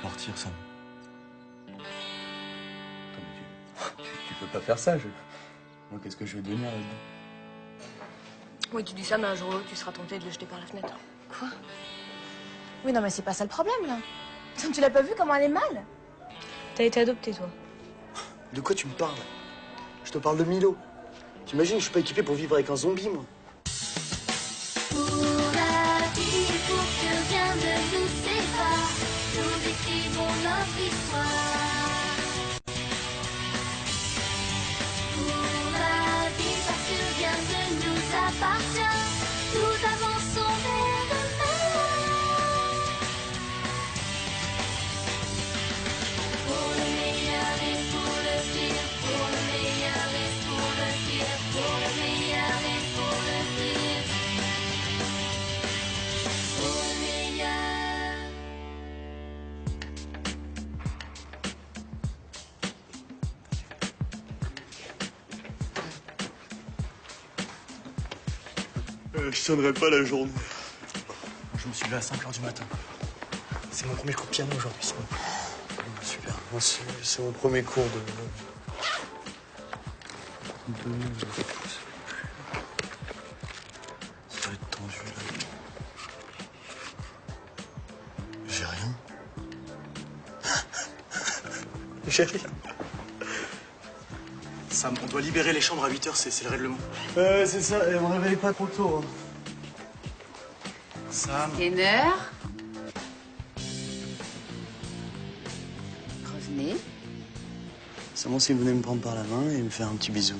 partir, Sam. Tu peux pas faire ça, Moi, qu'est-ce que je vais devenir là-dedans? Oui, tu dis ça, mais un jour ou l'autre, tu seras tenté de le jeter par la fenêtre. Quoi? Oui, non, mais c'est pas ça le problème, là. Tu l'as pas vu comment elle est mal? T'as été adopté, toi. De quoi tu me parles? Je te parle de Milo. T'imagines, je suis pas équipé pour vivre avec un zombie, moi. Pour la vie, pour que rien ne nous sépare, nous écrivons notre histoire. Pour la vie, parce que rien ne nous appartient, nous avançons vers demain. Pour le meilleur et pour le pire, pour le meilleur et pour le pire, pour le meilleur et pour le pire, pour le meilleur. Je tiendrai pas la journée. Je me suis levé à 5 h du matin. C'est mon premier cours de piano aujourd'hui, Simon. Super. Moi, c'est mon premier cours de... Ça va être tendu, là. J'ai rien. J'ai rien. Sam, on doit libérer les chambres à 8 h, c'est le règlement. C'est ça, et on réveille pas trop tôt. Hein. Sam. Steiner. Revenez. Seulement si vous venez me prendre par la main et me faire un petit bisou.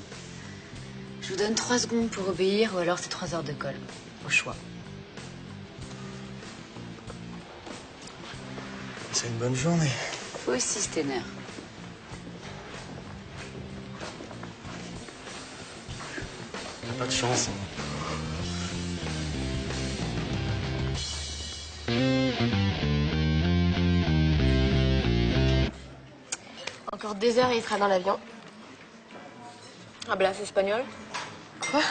Je vous donne 3 secondes pour obéir ou alors c'est 3 heures de colle. Au choix. C'est une bonne journée. Vous aussi, Steiner. On n'a pas de chance. Encore des heures et il sera dans l'avion. Ah, bah là, c'est espagnol. Quoi?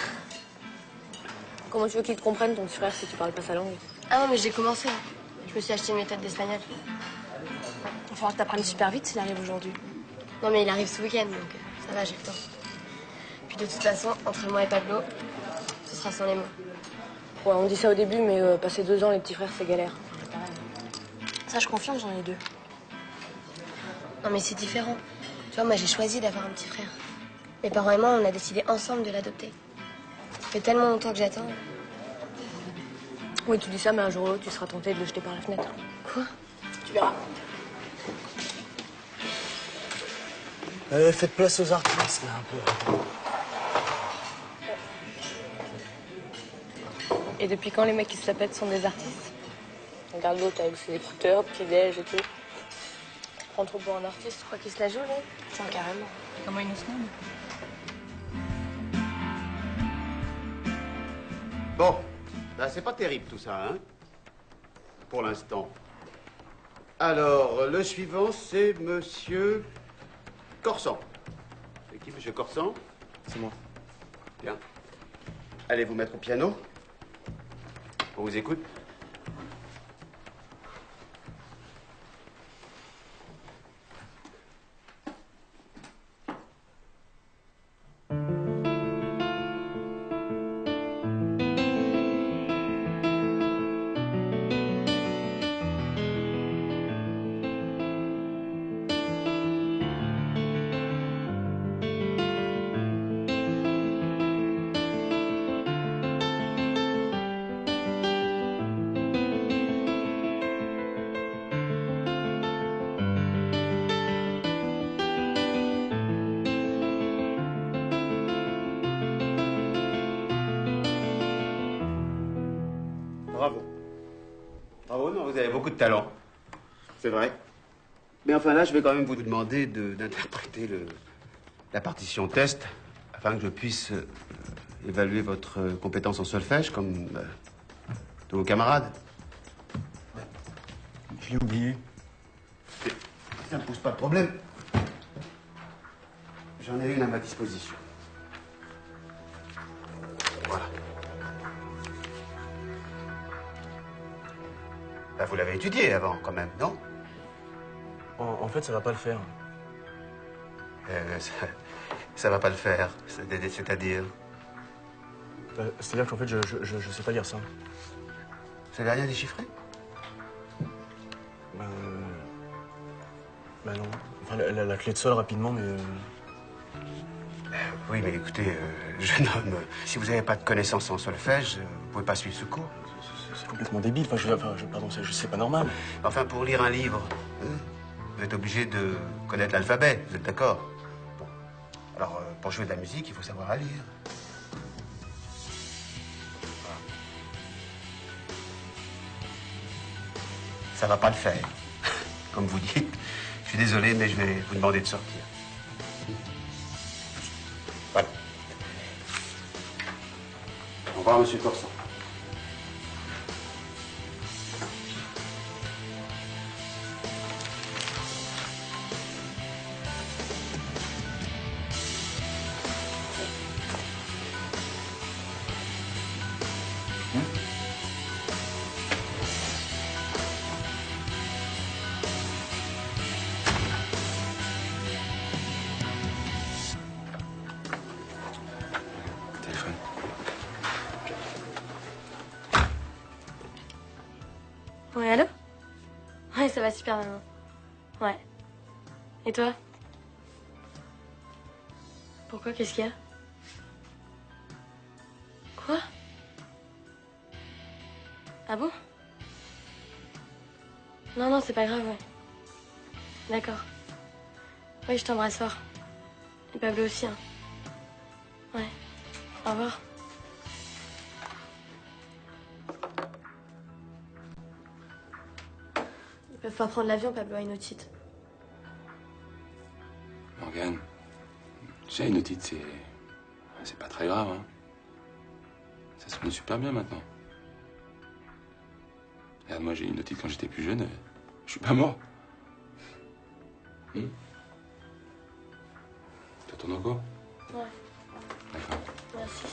Comment tu veux qu'il te comprenne, ton petit frère, si tu parles pas sa langue? Ah non, mais j'ai commencé. Je me suis acheté une méthode d'espagnol. Il va falloir que t'apprennes super vite s'il arrive aujourd'hui. Non, mais il arrive ce week-end, donc ça va, j'ai le temps. Puis de toute façon, entre moi et Pablo, ce sera sans les mots. Ouais, on dit ça au début, mais passer 2 ans, les petits frères, c'est galère. Enfin, c'est pareil. Ça, je confirme, j'en ai 2. Non, mais c'est différent. Tu vois, moi, j'ai choisi d'avoir un petit frère. Mes parents et moi, on a décidé ensemble de l'adopter. Ça fait tellement longtemps que j'attends. Oui, tu dis ça, mais un jour ou l'autre, tu seras tenté de le jeter par la fenêtre. Quoi? Tu verras. Faites place aux artistes, là, un peu. Et depuis quand les mecs qui se la pètent sont des artistes? Regarde l'autre avec ses écouteurs, petit-déj et tout. Tu prends trop pour un artiste, tu crois qu'il se la joue, là? Tiens, carrément. Comment il nous se nomme? Bon, ben, c'est pas terrible tout ça, hein? Pour l'instant. Alors, le suivant, c'est Monsieur Corsan. C'est qui, Monsieur Corsan? C'est moi. Bien. Allez vous mettre au piano. On vous écoute. Bravo. Bravo, non, vous avez beaucoup de talent. C'est vrai. Mais enfin là, je vais quand même vous demander d'interpréter la partition test afin que je puisse évaluer votre compétence en solfège comme tous vos camarades. Je l'ai oublié. Ça ne pose pas de problème. J'en ai une à ma disposition. Voilà. Bah, vous l'avez étudié avant, quand même, non? En fait, ça va pas le faire. Ça va pas le faire. C'est-à-dire? C'est-à-dire qu'en fait, je sais pas lire ça. Vous savez rien déchiffrer? Bah non. Enfin, la clé de sol rapidement, mais... Oui, mais écoutez, jeune homme, si vous n'avez pas de connaissances en solfège, vous pouvez pas suivre ce cours. C'est complètement débile. Pardon, c'est pas normal. Enfin, pour lire un livre, vous êtes obligé de connaître l'alphabet, vous êtes d'accord? Bon. Alors, pour jouer de la musique, il faut savoir à lire. Voilà. Ça va pas le faire. Comme vous dites. Je suis désolé, mais je vais vous demander de sortir. Voilà. Au revoir, monsieur Corsan. Téléphone. Ouais, allô? Ouais, ça va super, maman. Ouais. Et toi? Pourquoi? Qu'est-ce qu'il y a? Quoi? Ah bon? Non, non, c'est pas grave, ouais. D'accord. Oui, je t'embrasse fort. Et Pablo aussi, hein. Ouais. Au revoir. Ils peuvent pas prendre l'avion, Pablo a une otite. Morgane, tu sais, une otite, c'est pas très grave, hein. Ça se soigne super bien maintenant. Regarde, moi, j'ai eu une otite quand j'étais plus jeune. Je suis pas mort. Tu retournes au cours? Ouais. D'accord. Merci.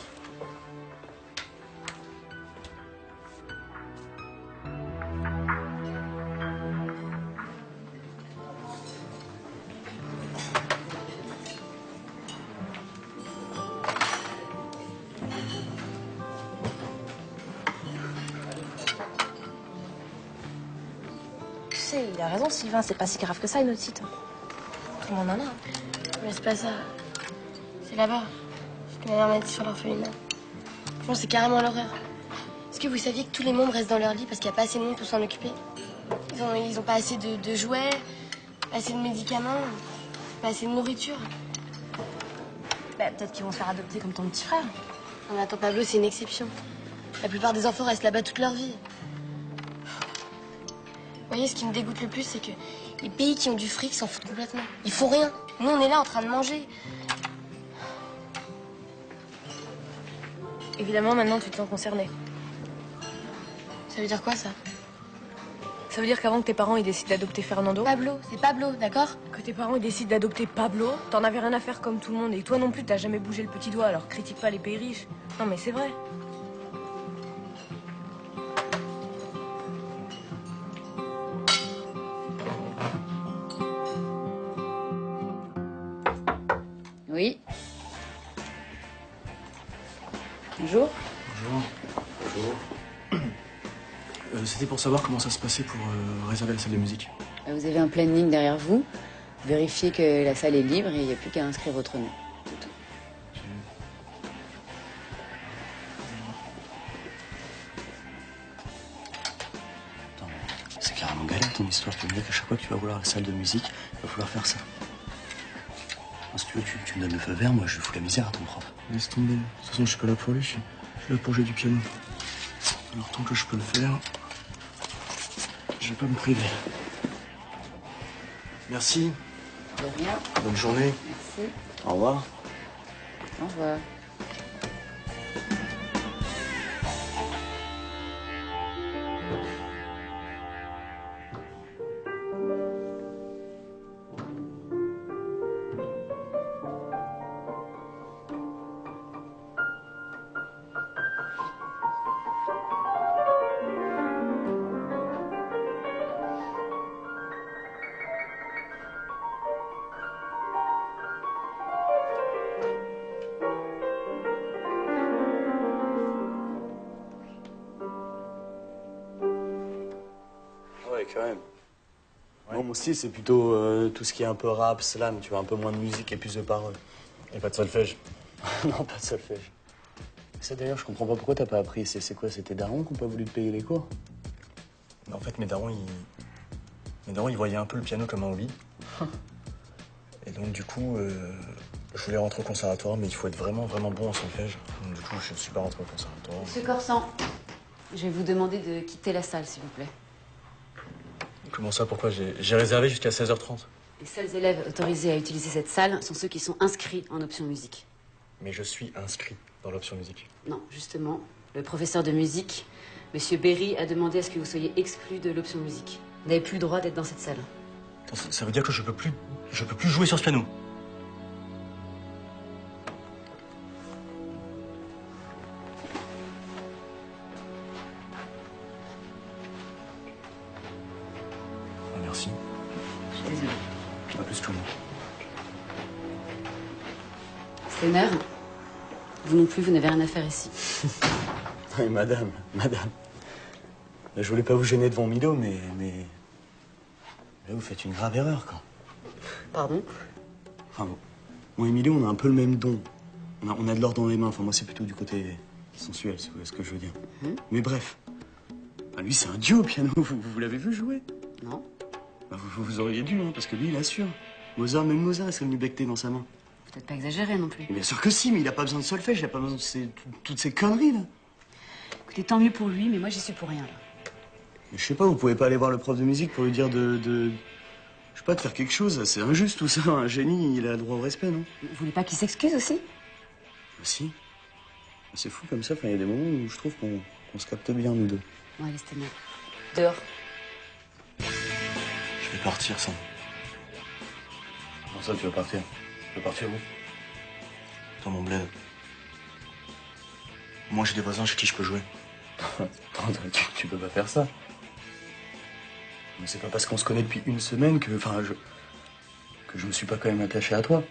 Tu sais, il a raison, Sylvain, c'est pas si grave que ça, une otite. Tout le monde en a. Mais c'est pas ça. C'est là-bas. Ce que ma mère m'a dit sur l'orphelinat. Franchement, c'est carrément l'horreur. Est-ce que vous saviez que tous les mômes restent dans leur lit parce qu'il n'y a pas assez de monde pour s'en occuper? Ils ont pas assez de jouets, pas assez de médicaments, pas assez de nourriture. Bah, peut-être qu'ils vont se faire adopter comme ton petit frère. Non, mais attends, Pablo, c'est une exception. La plupart des enfants restent là-bas toute leur vie. Vous voyez, ce qui me dégoûte le plus, c'est que les pays qui ont du fric s'en foutent complètement. Ils font rien. Nous, on est là en train de manger. Évidemment, maintenant, tu te sens concerné. Ça veut dire quoi, ça? Ça veut dire qu'avant que tes parents ils décident d'adopter Fernando, Pablo, c'est Pablo, d'accord? que tes parents ils décident d'adopter Pablo, t'en avais rien à faire comme tout le monde. Et toi non plus, t'as jamais bougé le petit doigt, alors critique pas les pays riches. Non, mais c'est vrai. Oui. Bonjour. Bonjour. Bonjour. C'était pour savoir comment ça se passait pour réserver la salle de musique. Vous avez un planning derrière vous. Vérifiez que la salle est libre et il n'y a plus qu'à inscrire votre nom. C'est tout. Attends, c'est carrément galère ton histoire. Tu veux me dire qu'à chaque fois que tu vas vouloir la salle de musique, il va falloir faire ça. Alors, si tu veux, tu me donnes le feu vert, moi je fous la misère à ton prof. Laisse tomber. De toute façon, je suis pas là pour lui, je suis là pour jouer du piano. Alors tant que je peux le faire, je vais pas me priver. Merci. De rien. Bonne journée. Merci. Au revoir. Au revoir. Ouais, quand même. Ouais. Bon, mon style, c'est plutôt tout ce qui est un peu rap, slam, tu vois, un peu moins de musique et plus de paroles. Et pas de solfège? Non, pas de solfège. Ça, d'ailleurs, je comprends pas pourquoi t'as pas appris. C'est quoi, c'était darons qui ont pas voulu te payer les cours? En fait, mes darons, ils voyaient un peu le piano comme un hobby. Et donc, du coup, je voulais rentrer au conservatoire, mais il faut être vraiment, vraiment bon en solfège. Donc, du coup, je suis pas rentré au conservatoire. Monsieur Corsan, je vais vous demander de quitter la salle, s'il vous plaît. Comment ça, pourquoi? J'ai réservé jusqu'à 16h30. Les seuls élèves autorisés à utiliser cette salle sont ceux qui sont inscrits en option musique. Mais je suis inscrit dans l'option musique. Non, justement, le professeur de musique, Monsieur Berry, a demandé à ce que vous soyez exclu de l'option musique. Vous n'avez plus le droit d'être dans cette salle. Attends, ça veut dire que je peux plus jouer sur ce piano? Ah, merci. Je suis désolée. Pas plus que moi. Steiner, vous non plus, vous n'avez rien à faire ici. Oui, madame. Je voulais pas vous gêner devant Milo, mais... Là, vous faites une grave erreur, quoi. Pardon? Enfin, bon. Moi et Milo, on a un peu le même don. On a de l'or dans les mains. Enfin, moi, c'est plutôt du côté sensuel, si vous voyez ce que je veux dire. Mais bref. Bah, lui, c'est un dieu au piano. Vous l'avez vu jouer? Non. Bah, vous auriez dû, hein, parce que lui, il assure. Même Mozart, il serait venu becter dans sa main. Peut-être pas exagéré non plus. Et bien sûr que si, mais il a pas besoin de solfège, il a pas besoin de toutes ces conneries, là. Écoutez, tant mieux pour lui, mais moi, j'y suis pour rien, là. Mais je sais pas, vous pouvez pas aller voir le prof de musique pour lui dire je sais pas, de faire quelque chose. C'est injuste, tout ça. Un génie, il a le droit au respect, non? Vous voulez pas qu'il s'excuse aussi? Bah si. C'est fou comme ça. Enfin, il y a des moments où je trouve qu'on se capte bien, nous deux. Ouais, allez, Steiner. Dehors. Je vais partir, ça. Comment ça, tu vas partir? Tu veux partir où? Dans mon bled. Moi, j'ai des voisins chez qui je peux jouer. Attends, tu peux pas faire ça. Mais c'est pas parce qu'on se connaît depuis une semaine que je me suis pas quand même attaché à toi.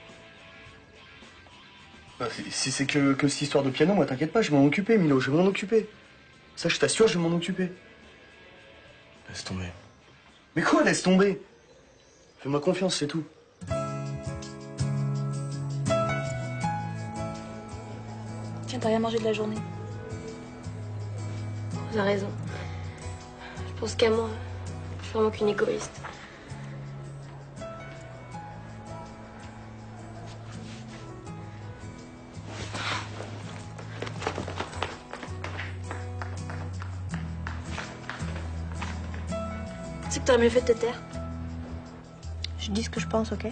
Bah, si c'est que cette histoire de piano, moi, t'inquiète pas, je vais m'en occuper, Milo, je vais m'en occuper. Ça, je t'assure, je vais m'en occuper. Laisse tomber. Mais quoi, laisse tomber? Fais-moi confiance, c'est tout. Tiens, t'as rien mangé de la journée? Vous avez raison. Je pense qu'à moi. Je suis vraiment qu'une égoïste. Tu sais que t'aurais mieux fait de te taire. Je dis ce que je pense, ok?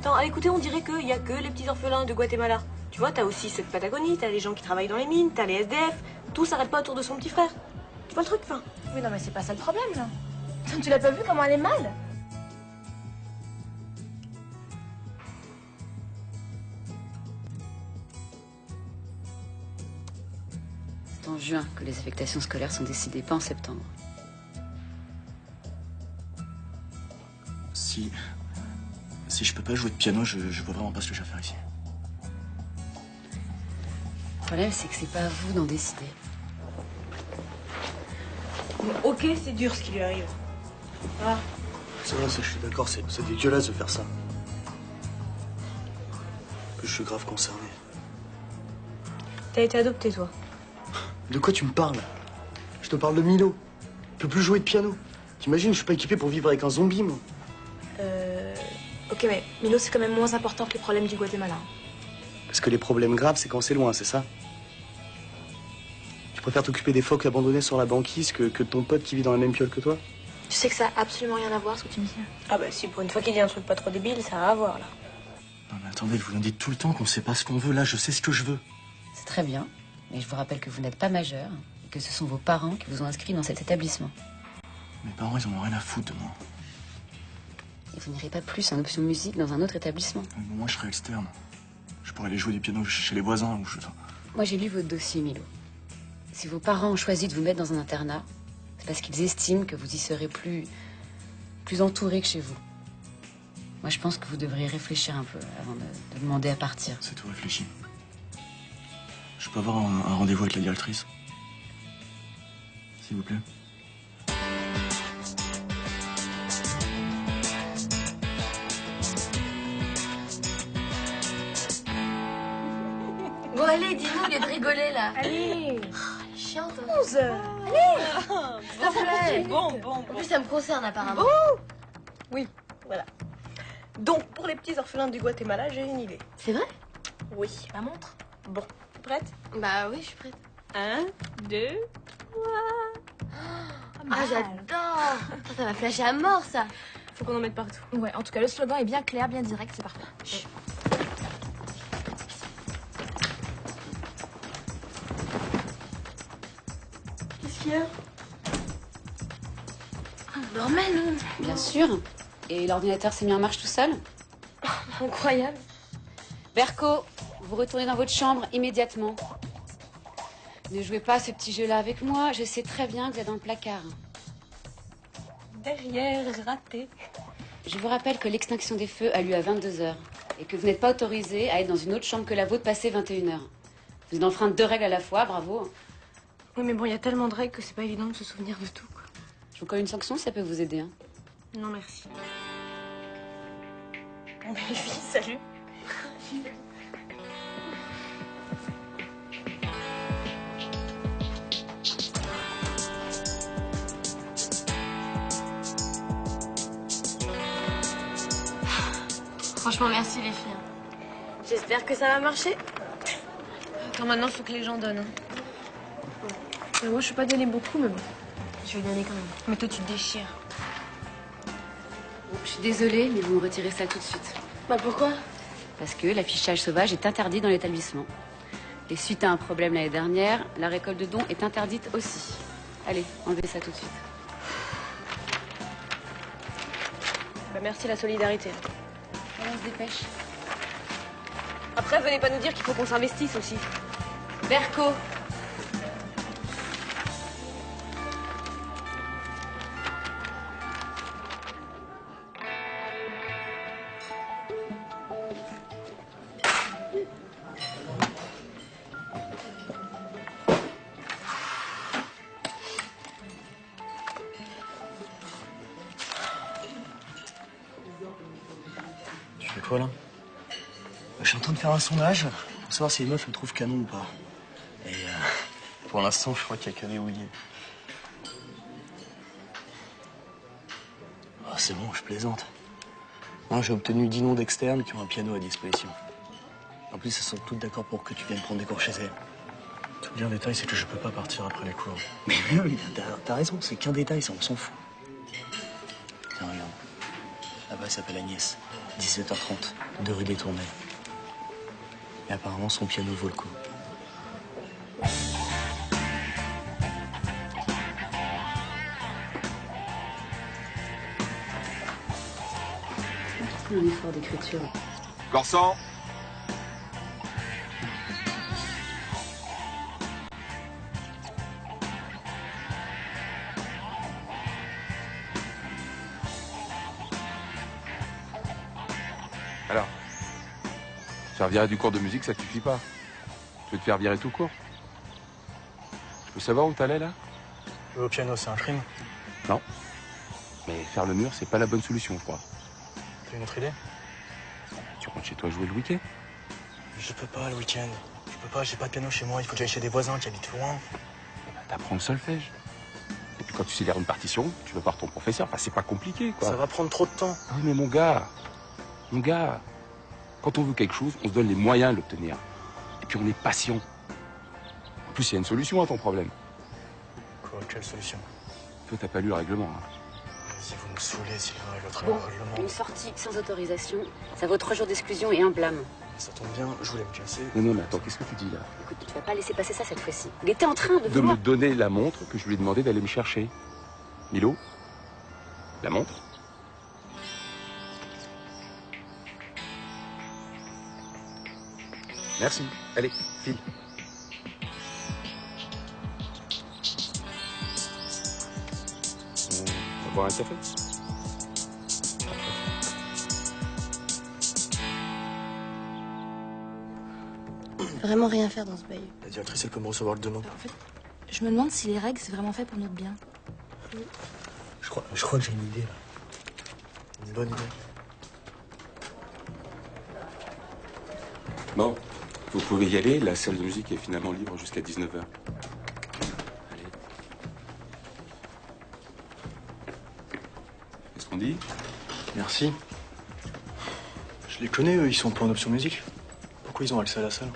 Attends, écoutez, on dirait qu'il y a que les petits orphelins de Guatemala. Tu vois, t'as aussi ceux de Patagonie, t'as les gens qui travaillent dans les mines, t'as les SDF. Tout s'arrête pas autour de son petit frère. Tu vois le truc, enfin? Oui, non, mais c'est pas ça le problème, là. Tu l'as pas vu comment elle est mal? C'est en juin que les affectations scolaires sont décidées, pas en septembre. Si je peux pas jouer de piano, je vois vraiment pas ce que j'ai à faire ici. Le problème, c'est que c'est pas à vous d'en décider. Ok, c'est dur ce qui lui arrive. Ah. Ça va, ça, je suis d'accord, c'est dégueulasse de faire ça. En plus, je suis grave concerné. T'as été adopté, toi. De quoi tu me parles? Je te parle de Milo. Il peut plus jouer de piano. T'imagines, je suis pas équipé pour vivre avec un zombie, moi. Ok, mais Milo, c'est quand même moins important que les problèmes du Guatemala. Parce que les problèmes graves, c'est quand c'est loin, c'est ça? Tu préfères t'occuper des phoques abandonnés sur la banquise que de ton pote qui vit dans la même piole que toi? Tu sais que ça a absolument rien à voir, ce que tu me dis. Ah bah si, pour une fois qu'il dit un truc pas trop débile, ça a à voir, là. Non mais attendez, vous nous dites tout le temps qu'on sait pas ce qu'on veut. Là, je sais ce que je veux. C'est très bien, mais je vous rappelle que vous n'êtes pas majeur et que ce sont vos parents qui vous ont inscrit dans cet établissement. Mes parents, ils en ont rien à foutre de moi. Et vous n'irez pas plus en option musique dans un autre établissement. Moi, je serais externe. Je pourrais aller jouer du piano chez les voisins ou je... Moi, j'ai lu votre dossier, Milo. Si vos parents ont choisi de vous mettre dans un internat, c'est parce qu'ils estiment que vous y serez plus entouré que chez vous. Moi, je pense que vous devriez réfléchir un peu avant de demander à partir. C'est tout réfléchi. Je peux avoir un rendez-vous avec la directrice? S'il vous plaît. Allez, dis-nous au lieu de rigoler, là. Allez. Elle est chiante. 11 heures. Allez. S'il te plaît. Bon. En plus, ça me concerne, apparemment. Oui, voilà. Donc, pour les petits orphelins du Guatemala, j'ai une idée. C'est vrai? Oui. La montre? Bon, prête? Bah oui, je suis prête. 1, 2... Ah, j'adore. Ça va flasher à mort, ça. Faut qu'on en mette partout. Ouais, en tout cas, le slogan est bien clair, bien direct, c'est parfait. Chut. Qu'est-ce qu'il y a? On dormait, nous. Bien sûr. Et l'ordinateur s'est mis en marche tout seul? Incroyable. Berco, vous retournez dans votre chambre immédiatement. Ne jouez pas à ce petit jeu-là avec moi. Je sais très bien que vous êtes dans le placard. Derrière, raté. Je vous rappelle que l'extinction des feux a lieu à 22h et que vous n'êtes pas autorisé à être dans une autre chambre que la vôtre passé 21h. Vous êtes enfreinte 2 règles à la fois, bravo. Oui, mais bon, il y a tellement de règles que c'est pas évident de se souvenir de tout, quoi. Je vous colle une sanction, ça peut vous aider. Hein. Non, merci. Bon, ben, les filles, salut. Franchement, merci, les filles. J'espère que ça va marcher. Attends, maintenant, faut que les gens donnent. Moi, je suis pas donner beaucoup, mais bon. Je vais donner quand même. Mais toi, tu te déchires. Bon, je suis désolée, mais vous me retirez ça tout de suite. Bah pourquoi? Parce que l'affichage sauvage est interdit dans l'établissement. Et suite à un problème l'année dernière, la récolte de dons est interdite aussi. Allez, enlevez ça tout de suite. Bah, merci la solidarité. Allez, on se dépêche. Après, venez pas nous dire qu'il faut qu'on s'investisse aussi. Berco! Tu fais quoi là? Je suis en train de faire un sondage pour savoir si les meufs me trouvent canon ou pas. Et pour l'instant, je crois qu'il y a que des houillés. Oh, c'est bon, je plaisante. Non, j'ai obtenu 10 noms d'externes qui ont un piano à disposition. En plus, elles sont toutes d'accord pour que tu viennes prendre des cours chez elles. Tout bien détail, c'est que je peux pas partir après les cours. Mais oui, t'as raison, c'est qu'un détail, ça, on s'en fout. Tiens, regarde. Là-bas, elle s'appelle Agnès. 17h30, 2 rue des Tournelles. Et apparemment, son piano vaut le coup. Un effort d'écriture. Corsan. Alors, faire virer du cours de musique, ça te suffit pas. Tu veux te faire virer tout court? Je peux savoir où t'allais là? Jouer au piano, c'est un crime. Non. Mais faire le mur, c'est pas la bonne solution, je crois. T'as une autre idée? Tu rentres chez toi jouer le week-end? Je peux pas le week-end. Je peux pas, j'ai pas de piano chez moi. Il faut que j'aille chez des voisins qui habitent loin. T'apprends le solfège. Et puis quand tu sais lire une partition, tu vas voir ton professeur. Enfin, c'est pas compliqué, quoi. Ça va prendre trop de temps. Oui, mais mon gars, quand on veut quelque chose, on se donne les moyens de l'obtenir. Et puis on est patient. En plus, il y a une solution à ton problème. Quoi, quelle solution? Toi, t'as pas lu le règlement, hein. Si vous me saoulez, Sylvain, avec votre Bon, règlement. une sortie sans autorisation, ça vaut 3 jours d'exclusion et un blâme. Ça tombe bien, je voulais me casser. Non, mais attends, qu'est-ce que tu dis là? Écoute, tu vas pas laisser passer ça cette fois-ci. Il était en train de De vouloir... me donner la montre que je lui ai demandé d'aller me chercher. Milo? La montre? Merci. Allez, file. On va boire un café? Vraiment rien faire dans ce bail. La directrice, elle peut me recevoir le demain. En fait, je me demande si les règles, c'est vraiment fait pour notre bien. Je crois que j'ai une idée, là. Une bonne idée. Bon, Vous pouvez y aller, la salle de musique est finalement libre jusqu'à 19h. Allez. Qu'est-ce qu'on dit? Merci. Je les connais, eux, ils sont pour une option musique. Pourquoi ils ont accès à la salle?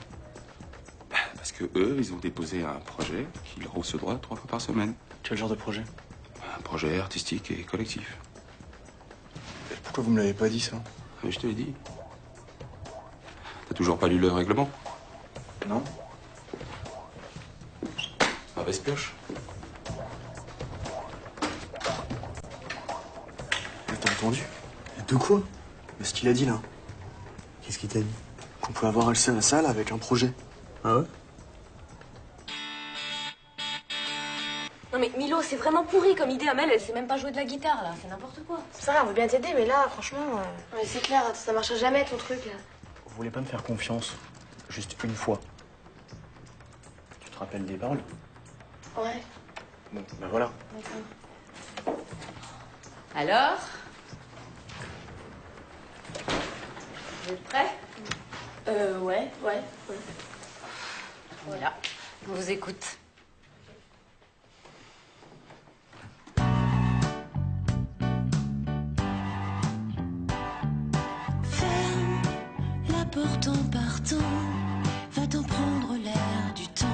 Parce que eux, ils ont déposé un projet qui leur ouvre ce droit 3 fois par semaine. Quel genre de projet? Un projet artistique et collectif. Et pourquoi vous me l'avez pas dit, ça? Mais je te l'ai dit. T'as toujours pas lu le règlement? Non. Mauvaise pioche. T'as entendu? De quoi? Mais ce qu'il a dit, là. Qu'est-ce qu'il t'a dit? Qu'on pouvait avoir accès à la salle avec un projet. Ah ouais? Non mais Milo, c'est vraiment pourri comme idée. Amel, elle sait même pas jouer de la guitare là, c'est n'importe quoi. Ça, on veut bien t'aider, mais là, franchement. Ouais, c'est clair, ça marchera jamais ton truc là. Vous voulez pas me faire confiance? Juste une fois. Tu te rappelles des paroles? Ouais. Bon, ben voilà. D'accord. Alors? Vous êtes prêts? Ouais. Voilà, on vous écoute. Ferme la porte en partant, va-t'en prendre l'air du temps.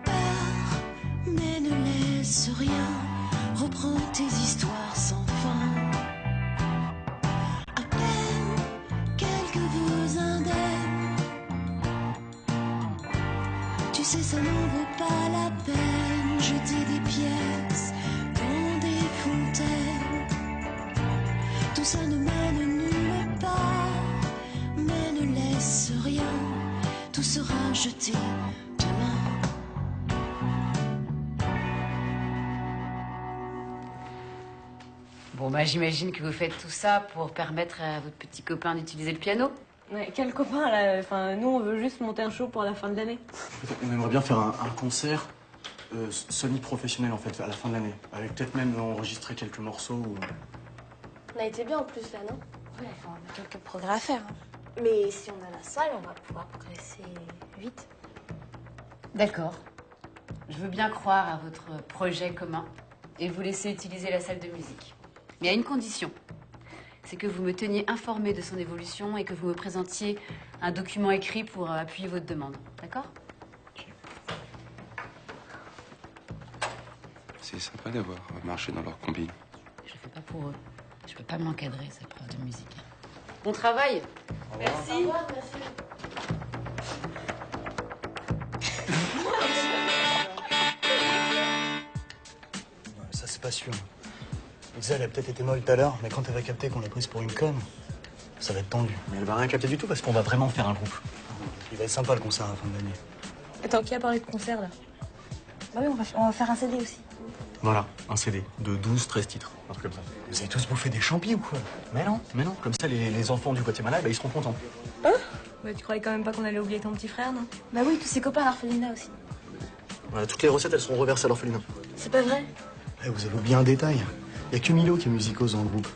Pars, mais ne laisse rien, reprends tes histoires sans fin. À peine quelques vœux indemnes, tu sais ça n'en vaut pas la peine, jeter des pièces dans des fontaines. Tout ça ne mène nulle part, mais ne laisse rien, tout sera jeté demain. Bon, bah, j'imagine que vous faites tout ça pour permettre à votre petit copain d'utiliser le piano. Ouais, quel copain là, enfin nous on veut juste monter un show pour la fin de l'année. On aimerait bien faire un concert semi-professionnel, en fait, à la fin de l'année. Avec peut-être même enregistrer quelques morceaux. Ou... On a été bien en plus là, non? Ouais, enfin, on a quelques progrès à faire. Mais si on a la salle, on va pouvoir progresser vite. D'accord. Je veux bien croire à votre projet commun et vous laisser utiliser la salle de musique. Mais à une condition. C'est que vous me teniez informé de son évolution et que vous me présentiez un document écrit pour appuyer votre demande. D'accord? C'est sympa d'avoir marché dans leur combi. Je le fais pas pour eux. Je peux pas m'encadrer, cette prof de musique. Bon travail. Merci. Au revoir, merci. Ça, c'est pas sûr. Lisa, elle a peut-être été molle tout à l'heure, mais quand elle va capter qu'on l'a prise pour une conne, ça va être tendu. Mais elle va rien capter du tout parce qu'on va vraiment faire un groupe. Il va être sympa le concert à la fin de l'année. Attends, qui a parlé de concert là? Bah oui, on va faire un CD aussi. Voilà, un CD de 12-13 titres, un truc comme ça. Vous avez tous bouffé des champis ou quoi? Mais non, comme ça les enfants du Guatemala, bah, ils seront contents. Hein? Bah tu croyais quand même pas qu'on allait oublier ton petit frère, non? Bah oui, tous ses copains à l'orphelinat aussi. Voilà, toutes les recettes, elles seront reversées à l'orphelinat. C'est pas vrai? Eh, vous avez oublié un détail. Il y a que Milo qui est musicose dans le groupe.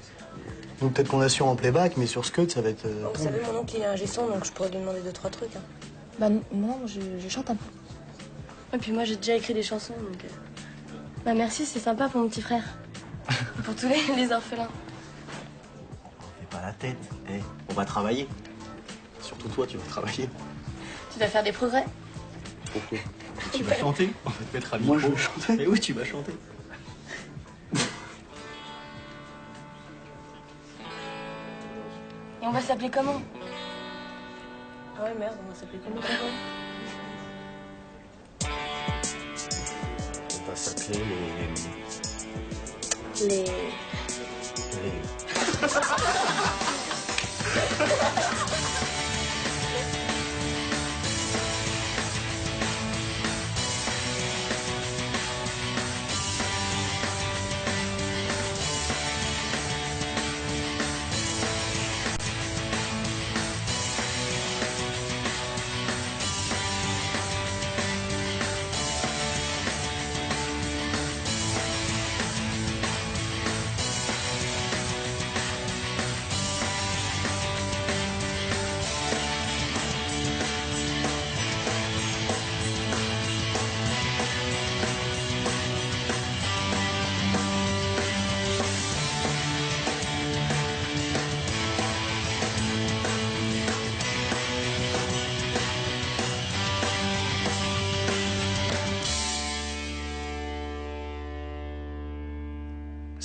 Donc peut-être qu'on assure en playback, mais sur Scud, ça va être... Vous savez, mon oncle, il a un gesson, donc je pourrais lui demander 2-3 trucs. Hein. Bah non, je chante un peu. Et puis moi j'ai déjà écrit des chansons donc. Bah merci, c'est sympa pour mon petit frère. Et pour tous les orphelins. Fais pas la tête, on va travailler. Surtout toi, tu vas travailler. Tu vas faire des progrès. Pourquoi? Tu vas chanter? On va te mettre à micro. Moi, je vais chanter. Mais oui, tu vas chanter. Et on va s'appeler comment? Ah ouais merde, on va s'appeler comment? On va s'appeler Les...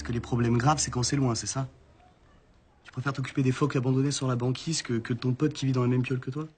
Parce que les problèmes graves, c'est quand c'est loin, c'est ça? Tu préfères t'occuper des phoques abandonnés sur la banquise que de ton pote qui vit dans la même piole que toi?